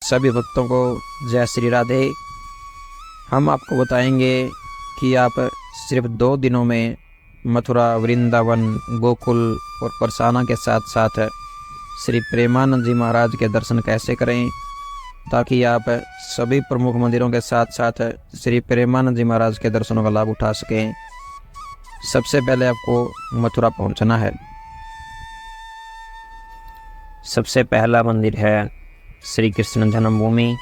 सभी भक्तों को जय श्री राधे। हम आपको बताएंगे कि आप सिर्फ 2 दिनों में मथुरा, वृंदावन, गोकुल और बरसाना के साथ साथ श्री प्रेमानंद जी महाराज के दर्शन कैसे करें, ताकि आप सभी प्रमुख मंदिरों के साथ साथ श्री प्रेमानंद जी महाराज के दर्शनों का लाभ उठा सकें। सबसे पहले आपको मथुरा पहुंचना है। सबसे पहला मंदिर है श्री कृष्ण जन्मभूमि,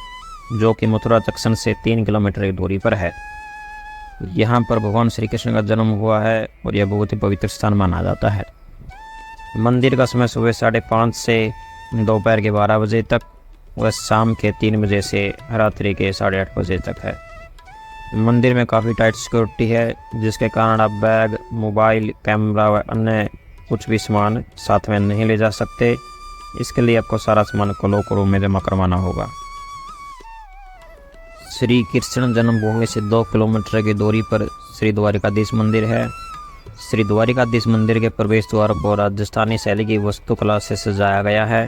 जो कि मथुरा जंक्शन से 3 किलोमीटर की दूरी पर है। यहाँ पर भगवान श्री कृष्ण का जन्म हुआ है और यह बहुत ही पवित्र स्थान माना जाता है। मंदिर का समय सुबह 5:30 से दोपहर के 12 बजे तक व शाम के 3 बजे से रात्रि के 8:30 बजे तक है। मंदिर में काफ़ी टाइट सिक्योरिटी है, जिसके कारण आप बैग, मोबाइल, कैमरा व अन्य कुछ भी सामान साथ में नहीं ले जा सकते। इसके लिए आपको सारा सामान को लॉकर रूम में जमा करवाना होगा। श्री कृष्ण जन्मभूमि से 2 किलोमीटर की दूरी पर श्री द्वारिकाधीश मंदिर है। श्री द्वारिकाधीश मंदिर के प्रवेश द्वार को राजस्थानी शैली की वास्तुकला से सजाया गया है।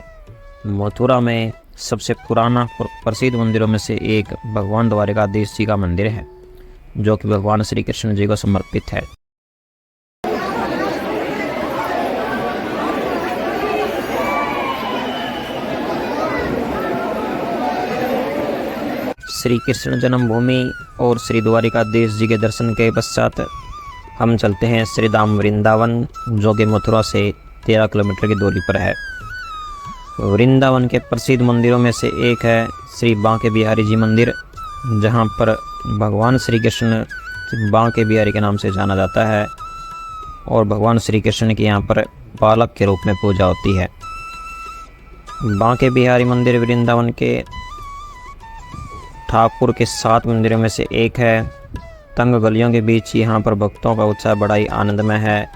मथुरा में सबसे पुराना प्रसिद्ध मंदिरों में से एक भगवान द्वारिकाधीश जी का मंदिर है, जो कि भगवान श्री कृष्ण जी को समर्पित है। श्री कृष्ण जन्मभूमि और श्री द्वारिकाधीश जी के दर्शन के पश्चात हम चलते हैं श्री धाम वृंदावन, जो कि मथुरा से 13 किलोमीटर की दूरी पर है। वृंदावन के प्रसिद्ध मंदिरों में से एक है श्री बांके बिहारी जी मंदिर, जहां पर भगवान श्री कृष्ण बांके बिहारी के नाम से जाना जाता है और भगवान श्री कृष्ण की यहां पर बालक के रूप में पूजा होती है। बांके बिहारी मंदिर वृंदावन के ठाकुर के 7 मंदिरों में से एक है। तंग गलियों के बीच यहाँ पर भक्तों का उत्साह बड़ा ही आनंदमय है,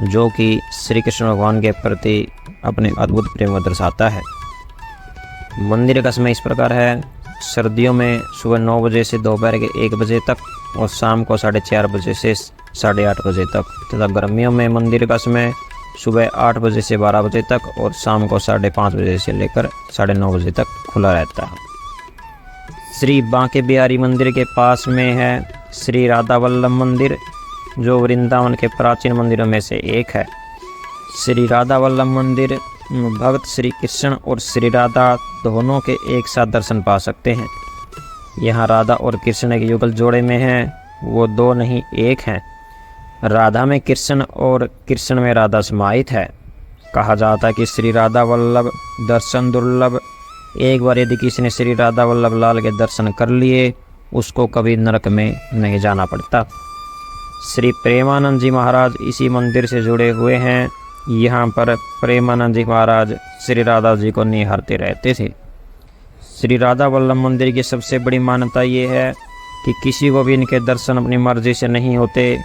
जो कि श्री कृष्ण भगवान के प्रति अपने अद्भुत प्रेम को दर्शाता है। मंदिर का समय इस प्रकार है। सर्दियों में सुबह 9 बजे से दोपहर के 1 बजे तक और शाम को 4:30 बजे से 8:30 बजे तक, तथा गर्मियों में मंदिर का समय सुबह 8 बजे से 12 बजे तक और शाम को 5:30 बजे से लेकर 9:30 बजे तक खुला रहता है। श्री बांके बिहारी मंदिर के पास में है श्री राधा वल्लभ मंदिर, जो वृंदावन के प्राचीन मंदिरों में से एक है। श्री राधा वल्लभ मंदिर भक्त श्री कृष्ण और श्री राधा दोनों के एक साथ दर्शन पा सकते हैं। यहाँ राधा और कृष्ण के युगल जोड़े में हैं, वो 2 नहीं 1 हैं। राधा में कृष्ण और कृष्ण में राधा समाहित है। कहा जाता है कि श्री राधा वल्लभ दर्शन दुर्लभ। एक बार यदि किसी ने श्री राधा वल्लभ लाल के दर्शन कर लिए, उसको कभी नरक में नहीं जाना पड़ता। श्री प्रेमानंद जी महाराज इसी मंदिर से जुड़े हुए हैं। यहाँ पर प्रेमानंद जी महाराज श्री राधा जी को निहारते रहते थे। श्री राधा वल्लभ मंदिर की सबसे बड़ी मान्यता ये है कि किसी को भी इनके दर्शन अपनी मर्जी से नहीं होते।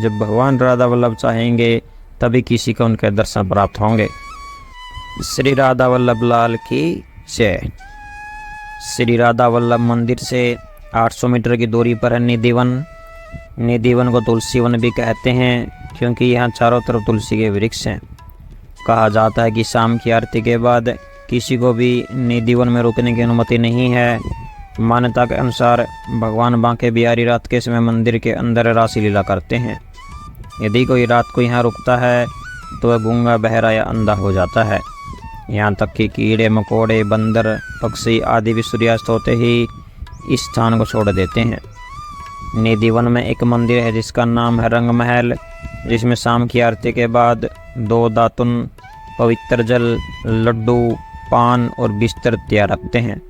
जब भगवान राधा वल्लभ चाहेंगे तभी किसी को उनके दर्शन प्राप्त होंगे। श्री राधा वल्लभ लाल की जय। श्री राधा वल्लभ मंदिर से 800 मीटर की दूरी पर है निधिवन। निधिवन को तुलसी वन भी कहते हैं, क्योंकि यहाँ चारों तरफ तुलसी के वृक्ष हैं। कहा जाता है कि शाम की आरती के बाद किसी को भी निधिवन में रुकने की अनुमति नहीं है। मान्यता के अनुसार भगवान बांके बिहारी रात के समय मंदिर के अंदर रासलीला लीला करते हैं। यदि कोई रात को यहाँ रुकता है तो वह गूंगा, बहरा या अंधा हो जाता है। यहाँ तक कि कीड़े मकोड़े, बंदर, पक्षी आदि भी सूर्यास्त होते ही इस स्थान को छोड़ देते हैं। निधिवन में एक मंदिर है जिसका नाम है रंग महल, जिसमें शाम की आरती के बाद 2 दातुन, पवित्र जल, लड्डू, पान और बिस्तर तैयार रखते हैं।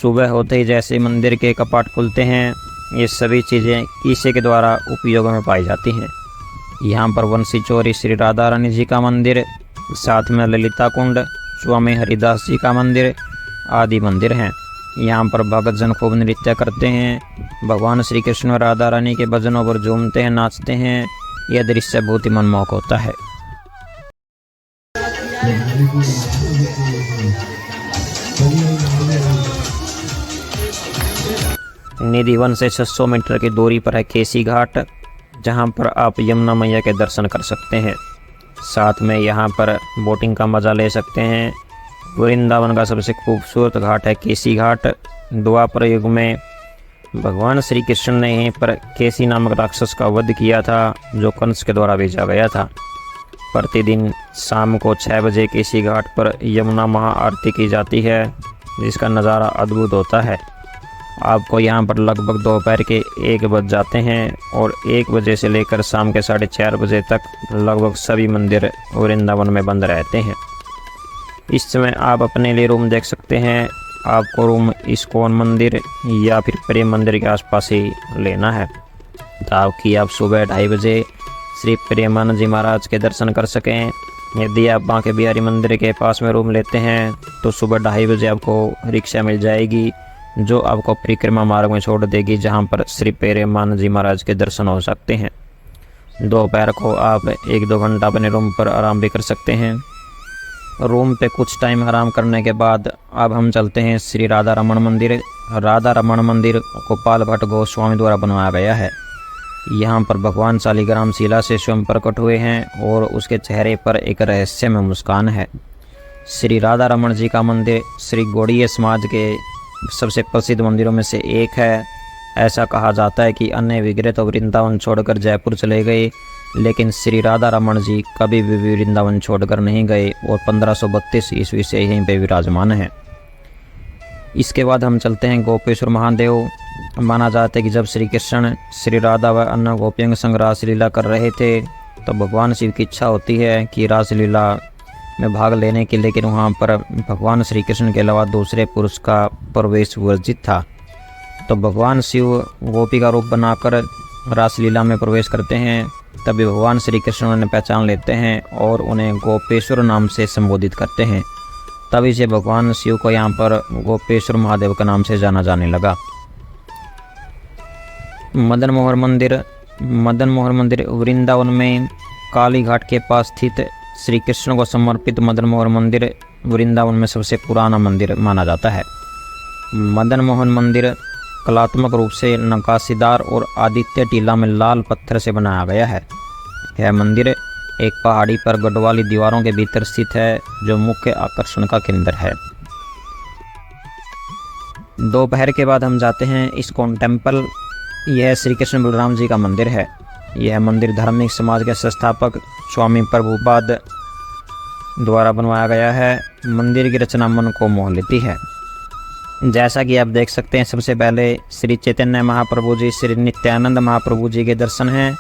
सुबह होते ही जैसे मंदिर के कपाट खुलते हैं, ये सभी चीज़ें कीसे के द्वारा उपयोग में पाई जाती हैं। यहाँ पर वंशी चौरी श्री राधा रानी जी का मंदिर, साथ में ललिता कुंड, स्वामी हरिदास जी का मंदिर आदि मंदिर हैं। यहाँ पर भक्त जन खूब नृत्य करते हैं। भगवान श्री कृष्ण और राधा रानी के भजनों पर झूमते हैं, नाचते हैं। यह दृश्य बहुत ही मनमोहक होता है। निधिवन से 600 मीटर की दूरी पर है केसी घाट, जहाँ पर आप यमुना मैया के दर्शन कर सकते हैं। साथ में यहाँ पर बोटिंग का मज़ा ले सकते हैं वृंदावन का सबसे खूबसूरत घाट है केसी घाट। द्वापर युग में भगवान श्री कृष्ण ने यहीं पर केसी नामक राक्षस का वध किया था, जो कंस के द्वारा भेजा गया था। प्रतिदिन शाम को 6 बजे केसी घाट पर यमुना महाआरती की जाती है, जिसका नज़ारा अद्भुत होता है। आपको यहाँ पर लगभग दोपहर के 1 बज जाते हैं और 1 बजे से लेकर शाम के 4:30 बजे तक लगभग सभी मंदिर वृंदावन में बंद रहते हैं। इस समय आप अपने लिए रूम देख सकते हैं। आपको रूम इस्कॉन मंदिर या फिर प्रेम मंदिर के आसपास ही लेना है, ताकि आप सुबह 2:30 बजे श्री प्रेमानंद जी महाराज के दर्शन कर सकें। यदि आप बांके बिहारी मंदिर के पास में रूम लेते हैं तो सुबह 2:30 बजे आपको रिक्शा मिल जाएगी, जो आपको परिक्रमा मार्ग में छोड़ देगी, जहां पर श्री प्रेमानंद जी महाराज के दर्शन हो सकते हैं। दोपहर को आप 1-2 घंटा अपने रूम पर आराम भी कर सकते हैं। रूम पे कुछ टाइम आराम करने के बाद अब हम चलते हैं श्री राधा रमण मंदिर। राधा रमण मंदिर गोपाल भट्ट गोस्वामी द्वारा बनवाया गया है। यहाँ पर भगवान शालिग्राम शिला से स्वयं प्रकट हुए हैं और उसके चेहरे पर एक रहस्यमय मुस्कान है। श्री राधा रमण जी का मंदिर श्री गौड़ीय समाज के सबसे प्रसिद्ध मंदिरों में से एक है। ऐसा कहा जाता है कि अन्य विग्रह तो वृंदावन छोड़कर जयपुर चले गए, लेकिन श्री राधा रमण जी कभी भी वृंदावन छोड़कर नहीं गए और 1532 ईस्वी से यहीं पे विराजमान हैं। इसके बाद हम चलते हैं गोपेश्वर महादेव। माना जाता है कि जब श्री कृष्ण श्री राधा व अन्य गोपियों के संग रासलीला कर रहे थे, तो भगवान शिव की इच्छा होती है कि रासलीला में भाग लेने के, लेकिन वहाँ पर भगवान श्री कृष्ण के अलावा दूसरे पुरुष का प्रवेश वर्जित था। तो भगवान शिव गोपी का रूप बनाकर रासलीला में प्रवेश करते हैं। तभी भगवान श्री कृष्ण उन्हें पहचान लेते हैं और उन्हें गोपेश्वर नाम से संबोधित करते हैं। तभी से भगवान शिव को यहाँ पर गोपेश्वर महादेव का नाम से जाना जाने लगा। मदन मोहन मंदिर वृंदावन में काली घाट के पास स्थित श्री कृष्ण को समर्पित मदन मोहन मंदिर वृंदावन में सबसे पुराना मंदिर माना जाता है। मदन मोहन मंदिर कलात्मक रूप से नक्काशीदार और आदित्य टीला में लाल पत्थर से बनाया गया है। यह मंदिर एक पहाड़ी पर गढ़वाली दीवारों के भीतर स्थित है, जो मुख्य आकर्षण का केंद्र है। दोपहर के बाद हम जाते हैं इस्कॉन टेम्पल। यह श्री कृष्ण बलराम जी का मंदिर है। यह मंदिर धार्मिक समाज के संस्थापक स्वामी प्रभुपाद द्वारा बनवाया गया है। मंदिर की रचना मन को मोह लेती है। जैसा कि आप देख सकते हैं, सबसे पहले श्री चैतन्य महाप्रभु जी, श्री नित्यानंद महाप्रभु जी के दर्शन हैं।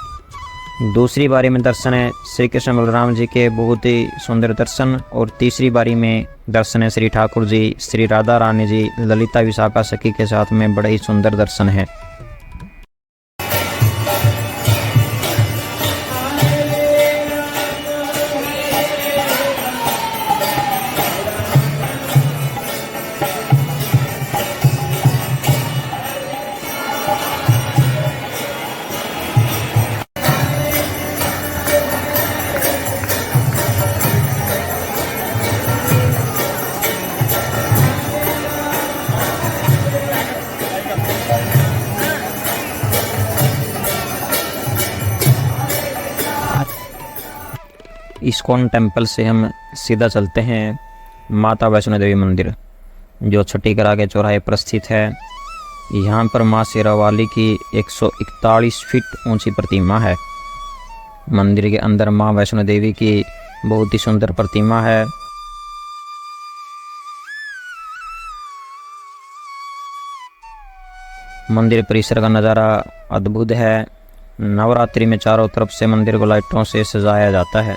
दूसरी बारी में दर्शन है श्री कृष्ण बलराम जी के बहुत ही सुंदर दर्शन, और तीसरी बारी में दर्शन है श्री ठाकुर जी, श्री राधा रानी जी, ललिता विशाखा सखी के साथ में बड़े ही सुंदर दर्शन है। इस्कॉन टेम्पल से हम सीधा चलते हैं माता वैष्णो देवी मंदिर, जो छठीकरा के चौराहे पर स्थित है। यहाँ पर माँ शेरावाली की 141 फीट ऊंची प्रतिमा है। मंदिर के अंदर माँ वैष्णो देवी की बहुत ही सुंदर प्रतिमा है। मंदिर परिसर का नज़ारा अद्भुत है। नवरात्रि में चारों तरफ से मंदिर को लाइटों से सजाया जाता है।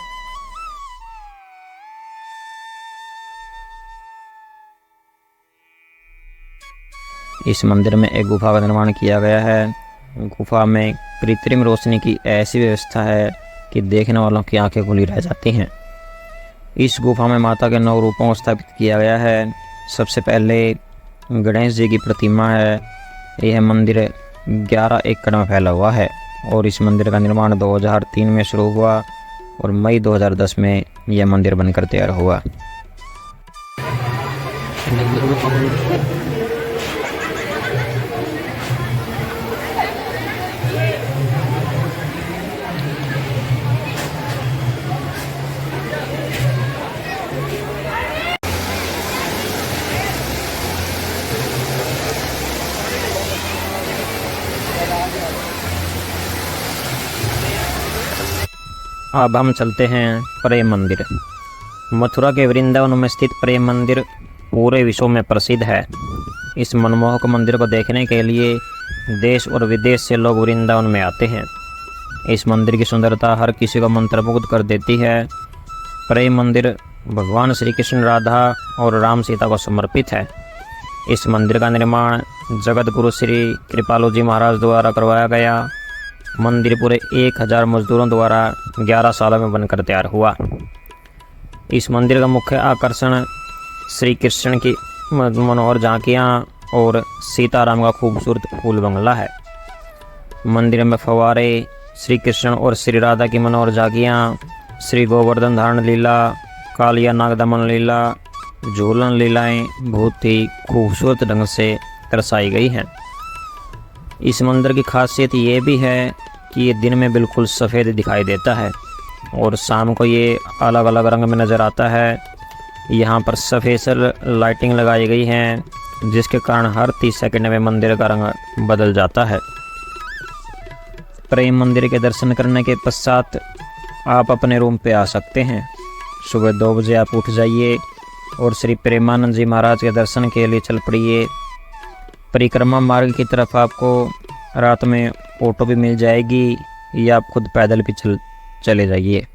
इस मंदिर में एक गुफा का निर्माण किया गया है। गुफा में कृत्रिम रोशनी की ऐसी व्यवस्था है कि देखने वालों की आंखें खुली रह जाती हैं। इस गुफा में माता के 9 रूपों को स्थापित किया गया है। सबसे पहले गणेश जी की प्रतिमा है। यह मंदिर 11 एकड़ में फैला हुआ है और इस मंदिर का निर्माण 2003 में शुरू हुआ और मई 2010 में यह मंदिर बनकर तैयार हुआ। अब हम चलते हैं प्रेम मंदिर। मथुरा के वृंदावन में स्थित प्रेम मंदिर पूरे विश्व में प्रसिद्ध है। इस मनमोहक मंदिर को देखने के लिए देश और विदेश से लोग वृंदावन में आते हैं। इस मंदिर की सुंदरता हर किसी को मंत्रमुग्ध कर देती है। प्रेम मंदिर भगवान श्री कृष्ण, राधा और राम सीता को समर्पित है। इस मंदिर का निर्माण जगत गुरु श्री कृपालु जी महाराज द्वारा करवाया गया। मंदिर पूरे 1000 मजदूरों द्वारा 11 सालों में बनकर तैयार हुआ। इस मंदिर का मुख्य आकर्षण श्री कृष्ण की मनोहर झांकियाँ और सीताराम का खूबसूरत फूल बंगला है। मंदिर में फव्वारे, श्री कृष्ण और श्री राधा की मनोहर झांकियाँ, श्री गोवर्धन धारण लीला, कालिया नाग दमन लीला, झूलन लीलाएं बहुत ही खूबसूरत ढंग से दर्शाई गई हैं। इस मंदिर की खासियत ये भी है कि ये दिन में बिल्कुल सफ़ेद दिखाई देता है और शाम को ये अलग अलग रंग में नज़र आता है। यहाँ पर सफ़ेद लाइटिंग लगाई गई हैं, जिसके कारण हर 30 सेकंड में मंदिर का रंग बदल जाता है। प्रेम मंदिर के दर्शन करने के पश्चात आप अपने रूम पे आ सकते हैं। सुबह 2 बजे आप उठ जाइए और श्री प्रेमानंद जी महाराज के दर्शन के लिए चल पड़िए। परिक्रमा मार्ग की तरफ आपको रात में ऑटो भी मिल जाएगी या आप खुद पैदल भी चले जाइए।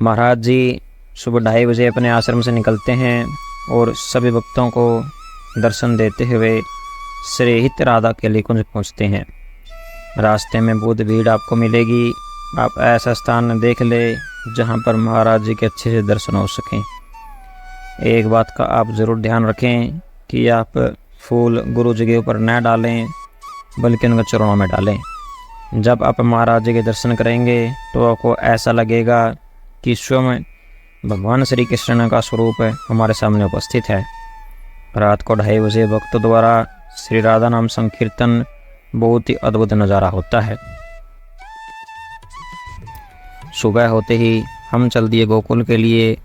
महाराज जी सुबह 2:30 बजे अपने आश्रम से निकलते हैं और सभी भक्तों को दर्शन देते हुए श्री हित राधा के लिए कुंज पहुँचते हैं। रास्ते में बहुत भीड़ आपको मिलेगी। आप ऐसा स्थान देख ले जहाँ पर महाराज जी के अच्छे से दर्शन हो सकें। एक बात का आप ज़रूर ध्यान रखें कि आप फूल गुरु जी के ऊपर न डालें, बल्कि उनके चरणों में डालें। जब आप महाराज जी के दर्शन करेंगे तो आपको ऐसा लगेगा कि स्वयं भगवान श्री कृष्ण का स्वरूप हमारे सामने उपस्थित है। रात को 2:30 बजे भक्तों द्वारा श्री राधा नाम संकीर्तन बहुत ही अद्भुत नज़ारा होता है। सुबह होते ही हम चल दिए गोकुल के लिए।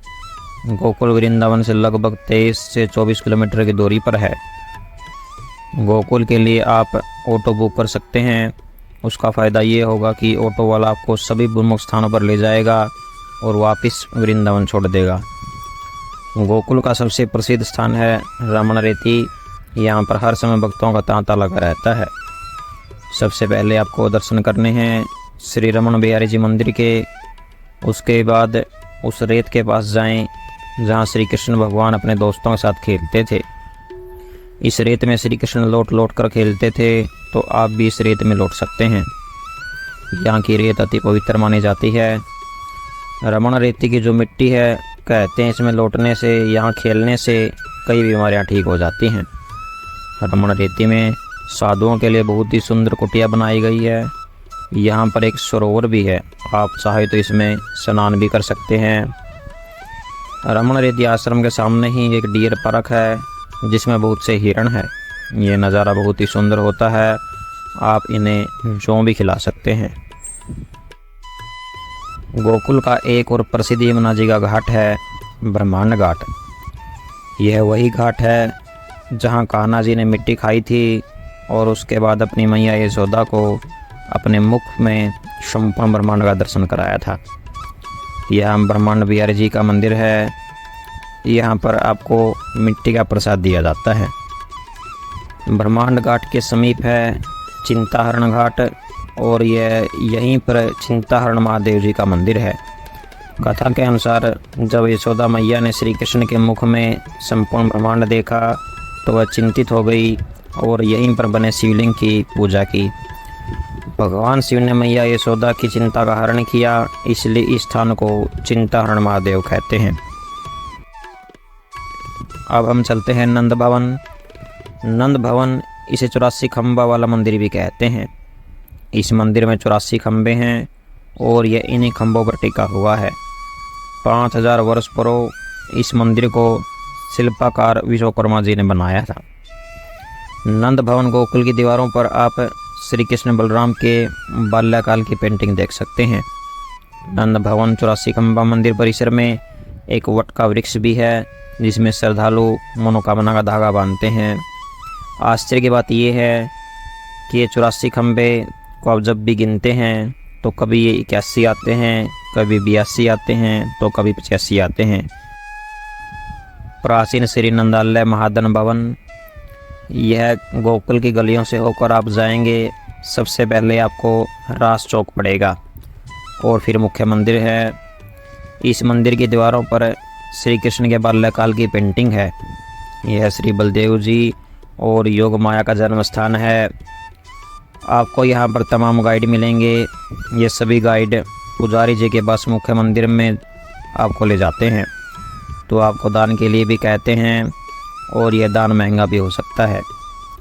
गोकुल वृंदावन से लगभग 23 से 24 किलोमीटर की दूरी पर है। गोकुल के लिए आप ऑटो बुक कर सकते हैं। उसका फ़ायदा ये होगा कि ऑटो वाला आपको सभी प्रमुख स्थानों पर ले जाएगा और वापस वृंदावन छोड़ देगा। गोकुल का सबसे प्रसिद्ध स्थान है रमण रेती। यहाँ पर हर समय भक्तों का तांता लगा रहता है। सबसे पहले आपको दर्शन करने हैं श्री रमण बिहारी जी मंदिर के। उसके बाद उस रेत के पास जाएं जहाँ श्री कृष्ण भगवान अपने दोस्तों के साथ खेलते थे। इस रेत में श्री कृष्ण लौट लौट कर खेलते थे, तो आप भी इस रेत में लौट सकते हैं। यहाँ की रेत अति पवित्र मानी जाती है। रमण रेती की जो मिट्टी है, कहते हैं इसमें लौटने से, यहाँ खेलने से कई बीमारियाँ ठीक हो जाती हैं। रमण रेती में साधुओं के लिए बहुत ही सुंदर कुटिया बनाई गई है। यहाँ पर एक सरोवर भी है, आप चाहे तो इसमें स्नान भी कर सकते हैं। रमण रेती आश्रम के सामने ही एक डियर पार्क है, जिसमें बहुत से हिरण हैं। ये नज़ारा बहुत ही सुंदर होता है। आप इन्हें जौ भी खिला सकते हैं। गोकुल का एक और प्रसिद्ध यमुना जी का घाट है ब्रह्मांड घाट। यह वही घाट है जहाँ कान्हा जी ने मिट्टी खाई थी और उसके बाद अपनी मैया यशोदा को अपने मुख में संपूर्ण ब्रह्मांड का दर्शन कराया था। यह ब्रह्मांड बिहारी जी का मंदिर है। यहाँ पर आपको मिट्टी का प्रसाद दिया जाता है। ब्रह्मांड घाट के समीप है चिंताहरण घाट और यह यहीं पर चिंताहरण महादेव जी का मंदिर है। कथा के अनुसार जब यशोदा मैया ने श्री कृष्ण के मुख में संपूर्ण ब्रह्मांड देखा तो वह चिंतित हो गई और यहीं पर बने शिवलिंग की पूजा की। भगवान शिव ने मैया यशोदा की चिंता का हरण किया, इसलिए इस स्थान को चिंताहरण महादेव कहते हैं। अब हम चलते हैं नंद भवन। नंद भवन इसे 84 खंबा वाला मंदिर भी कहते हैं। इस मंदिर में 84 खंबे हैं और यह इन्हीं खंभों पर टिका हुआ है। 5000 वर्ष पूर्व इस मंदिर को शिल्पकार विश्वकर्मा जी ने बनाया था। नंद भवन गोकुल की दीवारों पर आप श्री कृष्ण बलराम के बाल्यकाल की पेंटिंग देख सकते हैं। नंद भवन 84 खंबा मंदिर परिसर में एक वट का वृक्ष भी है, जिसमें श्रद्धालु मनोकामना का धागा बांधते हैं। आश्चर्य की बात यह है कि ये 84 खंबे को आप जब भी गिनते हैं तो कभी ये 81 आते हैं, कभी 82 आते हैं, तो कभी 85 आते हैं। प्राचीन श्री नंदालय महाधन भवन, यह गोकुल की गलियों से होकर आप जाएंगे, सबसे पहले आपको रास चौक पड़ेगा और फिर मुख्य मंदिर है। इस मंदिर की दीवारों पर श्री कृष्ण के बाल्यकाल की पेंटिंग है। यह श्री बलदेव जी और योग माया का जन्म स्थान है। आपको यहाँ पर तमाम गाइड मिलेंगे। ये सभी गाइड पुजारी जी के पास मुख्य मंदिर में आपको ले जाते हैं, तो आपको दान के लिए भी कहते हैं और यह दान महंगा भी हो सकता है।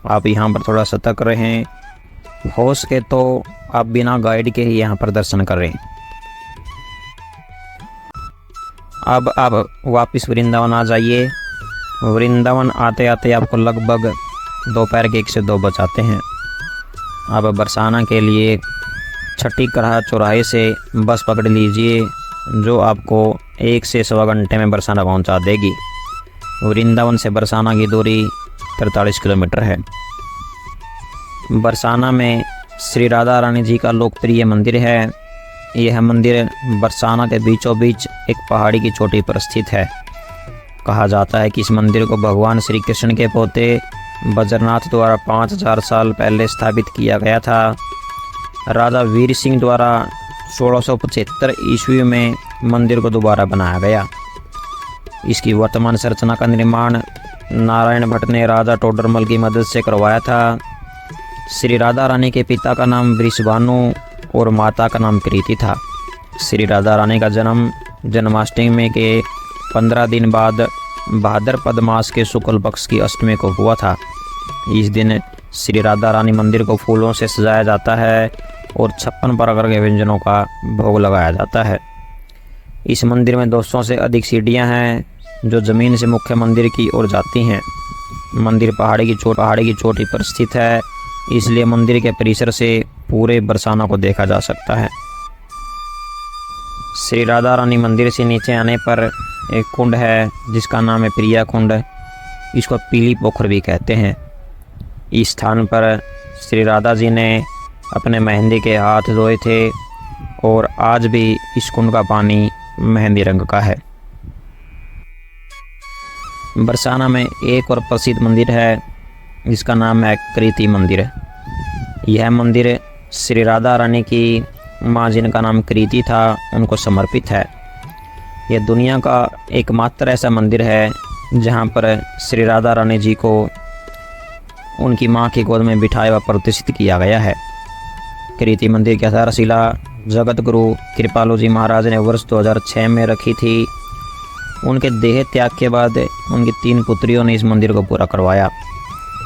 आप यहाँ पर थोड़ा सतर्क रहें, हो सके तो आप बिना गाइड के ही यहाँ पर दर्शन करें। अब आप वापस वृंदावन आ जाइए। वृंदावन आते आते आपको लगभग दोपहर के 1 से 2 बज आते हैं। आप बरसाना के लिए छठी कराह चौराहे से बस पकड़ लीजिए, जो आपको 1 से सवा घंटे में बरसाना पहुंचा देगी। वृंदावन से बरसाना की दूरी 43 किलोमीटर है। बरसाना में श्री राधा रानी जी का लोकप्रिय मंदिर है। यह मंदिर बरसाना के बीचों बीच एक पहाड़ी की चोटी पर स्थित है। कहा जाता है कि इस मंदिर को भगवान श्री कृष्ण के पोते बद्रनाथ द्वारा 5000 साल पहले स्थापित किया गया था। राजा वीर सिंह द्वारा 1675 ईस्वी में मंदिर को दोबारा बनाया गया। इसकी वर्तमान संरचना का निर्माण नारायण भट्ट ने राजा टोडरमल की मदद से करवाया था। श्री राधा रानी के पिता का नाम वृषभानु और माता का नाम कृति था। श्री राधा रानी का जन्म जन्माष्टमी के 15 दिन बाद भाद्रपद मास के शुक्ल पक्ष की अष्टमी को हुआ था। इस दिन श्री राधा रानी मंदिर को फूलों से सजाया जाता है और 56 प्रकार के व्यंजनों का भोग लगाया जाता है। इस मंदिर में 200 से अधिक सीढ़ियां हैं जो जमीन से मुख्य मंदिर की ओर जाती हैं। मंदिर पहाड़ी की चोटी पर स्थित है, इसलिए मंदिर के परिसर से पूरे बरसाना को देखा जा सकता है। श्री राधा रानी मंदिर से नीचे आने पर एक कुंड है जिसका नाम है प्रिया कुंड। इसको पीली पोखर भी कहते हैं। इस स्थान पर श्री राधा जी ने अपने मेहंदी के हाथ धोए थे और आज भी इस कुंड का पानी मेहंदी रंग का है। बरसाना में एक और प्रसिद्ध मंदिर है जिसका नाम है कृति मंदिर। यह मंदिर श्री राधा रानी की माँ जिनका नाम कृति था उनको समर्पित है। यह दुनिया का एकमात्र ऐसा मंदिर है जहाँ पर श्री राधा रानी जी को उनकी माँ की गोद में बिठाया व प्रतिष्ठित किया गया है। कृति मंदिर की आधारशिला जगत गुरु कृपालु जी महाराज ने वर्ष 2006 में रखी थी। उनके देह त्याग के बाद उनकी 3 पुत्रियों ने इस मंदिर को पूरा करवाया।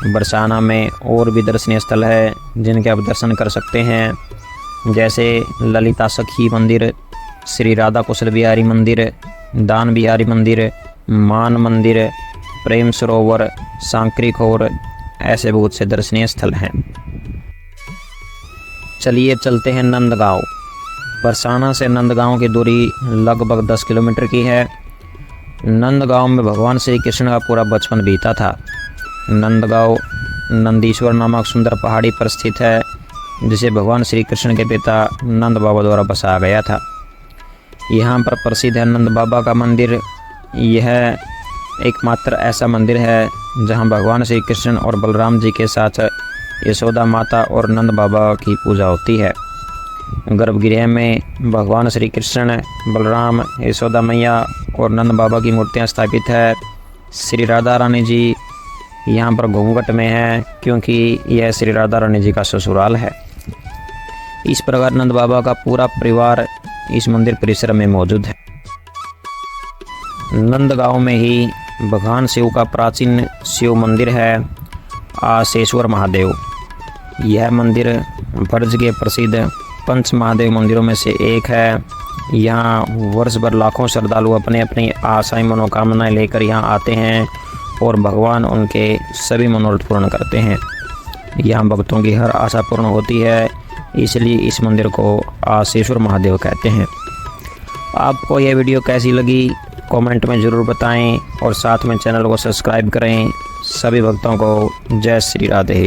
बरसाना में और भी दर्शनीय स्थल है जिनके आप दर्शन कर सकते हैं, जैसे ललिता सखी मंदिर, श्री राधा कुशल बिहारी मंदिर, दान बिहारी मंदिर, मान मंदिर, प्रेम सरोवर, सांकरी खोर, ऐसे बहुत से दर्शनीय स्थल हैं। चलिए चलते हैं नंदगांव। बरसाना से नंदगांव की दूरी लगभग 10 किलोमीटर की है। नंदगांव में भगवान श्री कृष्ण का पूरा बचपन बीता था। नंदगांव नंदीश्वर नामक सुंदर पहाड़ी पर स्थित है, जिसे भगवान श्री कृष्ण के पिता नंद बाबा द्वारा बसाया गया था। यहाँ पर प्रसिद्ध है नंद बाबा का मंदिर। यह एकमात्र ऐसा मंदिर है जहाँ भगवान श्री कृष्ण और बलराम जी के साथ यशोदा माता और नंद बाबा की पूजा होती है। गर्भगृह में भगवान श्री कृष्ण, बलराम, यशोदा मैया और नंद बाबा की मूर्तियाँ स्थापित है। श्री राधा रानी जी यहाँ पर घूंघट में है क्योंकि यह श्री राधा रानी जी का ससुराल है। इस प्रकार नंद बाबा का पूरा परिवार इस मंदिर परिसर में मौजूद है। नंदगांव में ही भगवान शिव का प्राचीन शिव मंदिर है, आसेश्वर महादेव। यह मंदिर ब्रज के प्रसिद्ध पंच महादेव मंदिरों में से एक है। यहाँ वर्ष भर लाखों श्रद्धालु अपने अपनी आशाएं मनोकामनाएं लेकर यहाँ आते हैं और भगवान उनके सभी मनोरथ पूर्ण करते हैं। यहाँ भक्तों की हर आशा पूर्ण होती है, इसलिए इस मंदिर को आसेश्वर महादेव कहते हैं। आपको यह वीडियो कैसी लगी कमेंट में ज़रूर बताएं और साथ में चैनल को सब्सक्राइब करें। सभी भक्तों को जय श्री राधे।